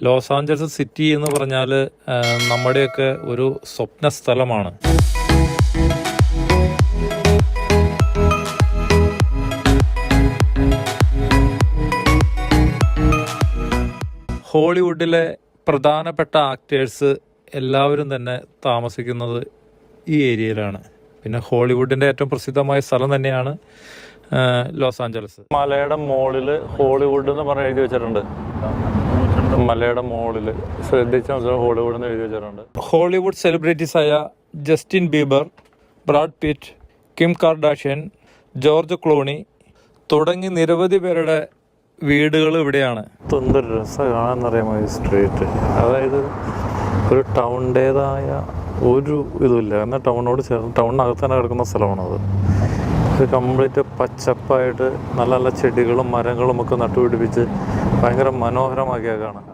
Los Angeles city എന്ന് പറഞ്ഞാൽ നമ്മുടെയൊക്കെ ഒരു സ്വപ്ന സ്ഥലമാണ്. ഹോളിവുഡിലെ പ്രധാനപ്പെട്ട ആക്ടേഴ്സ് എല്ലാവരും തന്നെ താമസിക്കുന്നത് ഈ ഏരിയയിലാണ്. പിന്നെ ഹോളിവുഡിൻ്റെ ഏറ്റവും പ്രസിദ്ധമായ സ്ഥലം തന്നെയാണ് ലോസ് ആഞ്ചലസ്. മലയുടെ മുകളിൽ ഹോളിവുഡ് എന്ന് പറഞ്ഞ് എഴുതി വെച്ചിട്ടുണ്ട്. മലയുടെ മുകളിൽ ശ്രദ്ധിച്ച ഹോളിവുഡ് എന്ന് എഴുതി വെച്ചിട്ടുണ്ട്. ഹോളിവുഡ് സെലിബ്രിറ്റീസ് ആയ Justin Bieber, Brad Pitt, Kim Kardashian, George Clooney തുടങ്ങി നിരവധി പേരുടെ വീടുകൾ ഇവിടെയാണ്. എന്തൊരു രസം കാണാമെന്നറിയാമോ ഈ സ്ട്രീറ്റ്. അതായത് ഒരു ടൗണിൻ്റേതായ ഒരു ഇതുമില്ല. എന്നാൽ ടൗണിനോട് ചേർന്ന് ടൗണിനകത്ത് തന്നെ കിടക്കുന്ന സ്ഥലമാണത്. ഇത് കംപ്ലീറ്റ് പച്ചപ്പായിട്ട് നല്ല നല്ല ചെടികളും മരങ്ങളും ഒക്കെ നട്ടുപിടിപ്പിച്ച് ഭയങ്കര മനോഹരമാക്കിയാൽ കാണാം.